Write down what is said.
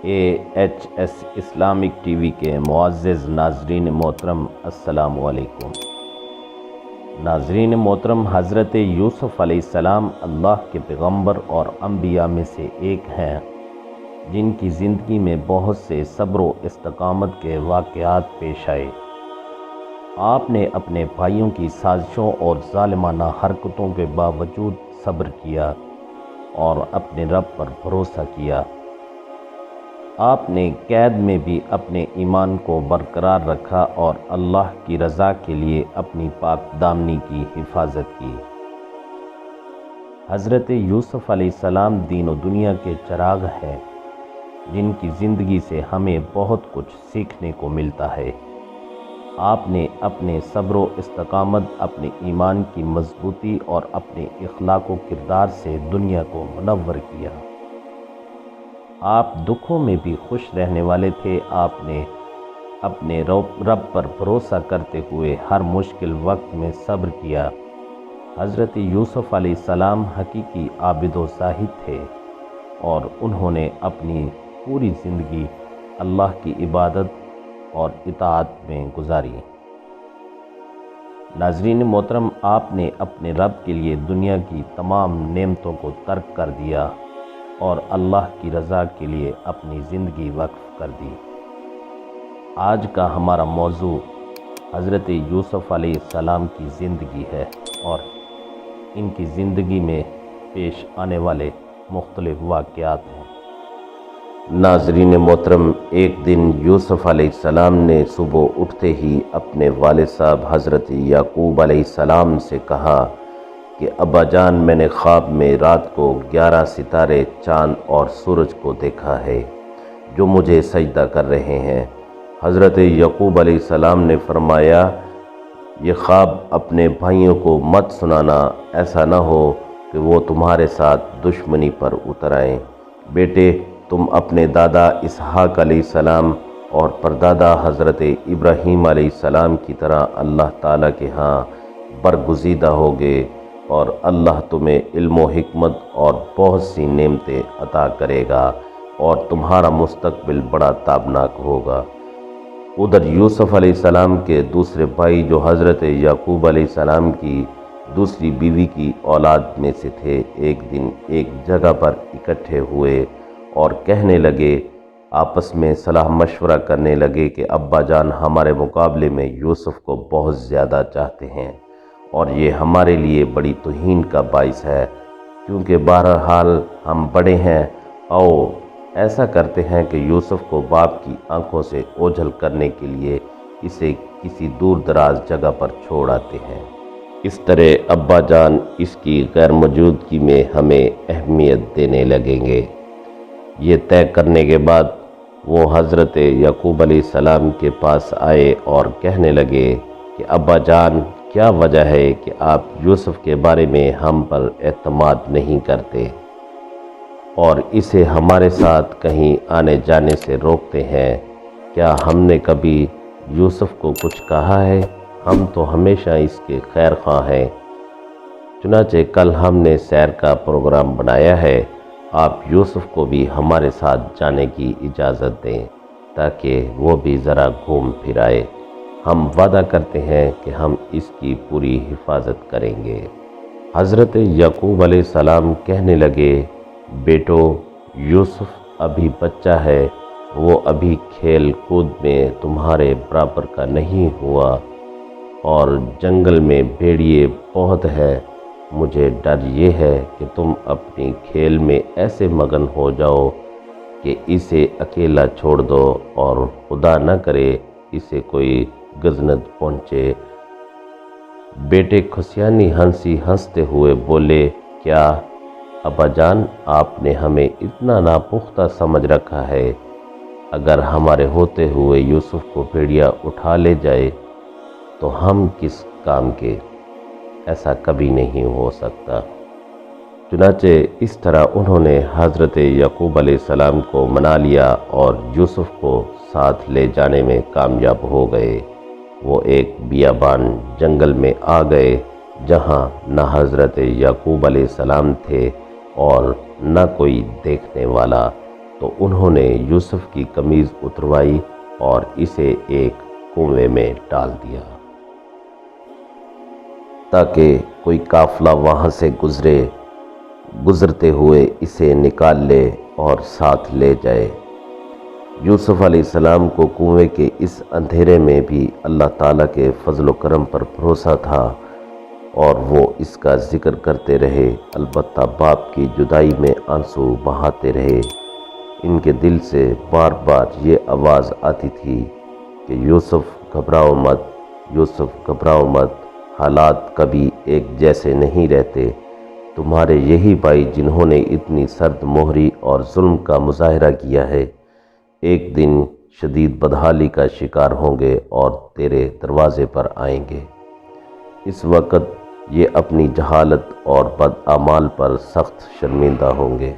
AHS Islamic T V کے معزز ناظرین محترم السلام علیکم۔ ناظرین محترم، حضرت یوسف علیہ السلام اللہ کے پیغمبر اور انبیاء میں سے ایک ہیں جن کی زندگی میں بہت سے صبر و استقامت کے واقعات پیش آئے۔ آپ نے اپنے بھائیوں کی سازشوں اور ظالمانہ حرکتوں کے باوجود صبر کیا اور اپنے رب پر بھروسہ کیا۔ آپ نے قید میں بھی اپنے ایمان کو برقرار رکھا اور اللہ کی رضا کے لیے اپنی پاک دامنی کی حفاظت کی۔ حضرت یوسف علیہ السلام دین و دنیا کے چراغ ہیں جن کی زندگی سے ہمیں بہت کچھ سیکھنے کو ملتا ہے۔ آپ نے اپنے صبر و استقامت، اپنے ایمان کی مضبوطی اور اپنے اخلاق و کردار سے دنیا کو منور کیا۔ آپ دکھوں میں بھی خوش رہنے والے تھے۔ آپ نے اپنے رب پر بھروسہ کرتے ہوئے ہر مشکل وقت میں صبر کیا۔ حضرت یوسف علیہ السلام حقیقی عابد و زاہد تھے اور انہوں نے اپنی پوری زندگی اللہ کی عبادت اور اطاعت میں گزاری۔ ناظرین محترم، آپ نے اپنے رب کے لیے دنیا کی تمام نعمتوں کو ترک کر دیا اور اللہ کی رضا کے لیے اپنی زندگی وقف کر دی۔ آج کا ہمارا موضوع حضرت یوسف علیہ السلام کی زندگی ہے اور ان کی زندگی میں پیش آنے والے مختلف واقعات ہیں۔ ناظرین محترم، ایک دن یوسف علیہ السلام نے صبح اٹھتے ہی اپنے والد صاحب حضرت یعقوب علیہ السلام سے کہا کہ ابا جان، میں نے خواب میں رات کو 11 ستارے، چاند اور سورج کو دیکھا ہے جو مجھے سجدہ کر رہے ہیں۔ حضرت یعقوب علیہ السلام نے فرمایا، یہ خواب اپنے بھائیوں کو مت سنانا، ایسا نہ ہو کہ وہ تمہارے ساتھ دشمنی پر اتر آئیں۔ بیٹے، تم اپنے دادا اسحاق علیہ السلام اور پردادا حضرت ابراہیم علیہ السلام کی طرح اللہ تعالیٰ کے ہاں برگزیدہ ہوگے اور اللہ تمہیں علم و حکمت اور بہت سی نعمتیں عطا کرے گا اور تمہارا مستقبل بڑا تابناک ہوگا۔ ادھر یوسف علیہ السلام کے دوسرے بھائی جو حضرت یعقوب علیہ السلام کی دوسری بیوی کی اولاد میں سے تھے، ایک دن ایک جگہ پر اکٹھے ہوئے اور کہنے لگے، آپس میں صلاح مشورہ کرنے لگے کہ ابا جان ہمارے مقابلے میں یوسف کو بہت زیادہ چاہتے ہیں اور یہ ہمارے لیے بڑی توہین کا باعث ہے، کیونکہ بہرحال ہم بڑے ہیں۔ آؤ ایسا کرتے ہیں کہ یوسف کو باپ کی آنکھوں سے اوجھل کرنے کے لیے اسے کسی دور دراز جگہ پر چھوڑ آتے ہیں۔ اس طرح ابا جان اس کی غیر موجودگی میں ہمیں اہمیت دینے لگیں گے۔ یہ طے کرنے کے بعد وہ حضرت یعقوب علیہ السلام کے پاس آئے اور کہنے لگے کہ ابا جان، کیا وجہ ہے کہ آپ یوسف کے بارے میں ہم پر اعتماد نہیں کرتے اور اسے ہمارے ساتھ کہیں آنے جانے سے روکتے ہیں؟ کیا ہم نے کبھی یوسف کو کچھ کہا ہے؟ ہم تو ہمیشہ اس کے خیر خواہ ہیں۔ چنانچہ کل ہم نے سیر کا پروگرام بنایا ہے، آپ یوسف کو بھی ہمارے ساتھ جانے کی اجازت دیں تاکہ وہ بھی ذرا گھوم پھر آئے۔ ہم وعدہ کرتے ہیں کہ ہم اس کی پوری حفاظت کریں گے۔ حضرت یعقوب علیہ السلام کہنے لگے، بیٹو، یوسف ابھی بچہ ہے، وہ ابھی کھیل کود میں تمہارے برابر کا نہیں ہوا اور جنگل میں بھیڑیے بہت ہے۔ مجھے ڈر یہ ہے کہ تم اپنی کھیل میں ایسے مگن ہو جاؤ کہ اسے اکیلا چھوڑ دو اور خدا نہ کرے اسے کوئی گزنت پہنچے۔ بیٹے کھسیانی ہنستے ہوئے بولے، کیا ابا جان، آپ نے ہمیں اتنا ناپختہ سمجھ رکھا ہے؟ اگر ہمارے ہوتے ہوئے یوسف کو بھیڑیا اٹھا لے جائے تو ہم کس کام کے؟ ایسا کبھی نہیں ہو سکتا۔ چنانچہ اس طرح انہوں نے حضرت یعقوب علیہ السلام کو منا لیا اور یوسف کو ساتھ لے جانے میں کامیاب ہو گئے۔ وہ ایک بیابان جنگل میں آ گئے جہاں نہ حضرت یعقوب علیہ السلام تھے اور نہ کوئی دیکھنے والا۔ تو انہوں نے یوسف کی قمیض اتروائی اور اسے ایک کنویں میں ڈال دیا تاکہ کوئی قافلہ وہاں سے گزرتے ہوئے اسے نکال لے اور ساتھ لے جائے۔ یوسف علیہ السلام کو کنویں کے اس اندھیرے میں بھی اللہ تعالیٰ کے فضل و کرم پر بھروسہ تھا اور وہ اس کا ذکر کرتے رہے، البتہ باپ کی جدائی میں آنسو بہاتے رہے۔ ان کے دل سے بار بار یہ آواز آتی تھی کہ یوسف گھبراؤ مت، یوسف گھبراؤ مت، حالات کبھی ایک جیسے نہیں رہتے، تمہارے یہی بھائی جنہوں نے اتنی سرد مہری اور ظلم کا مظاہرہ کیا ہے، ایک دن شدید بدحالی کا شکار ہوں گے اور تیرے دروازے پر آئیں گے۔ اس وقت یہ اپنی جہالت اور بد اعمال پر سخت شرمندہ ہوں گے۔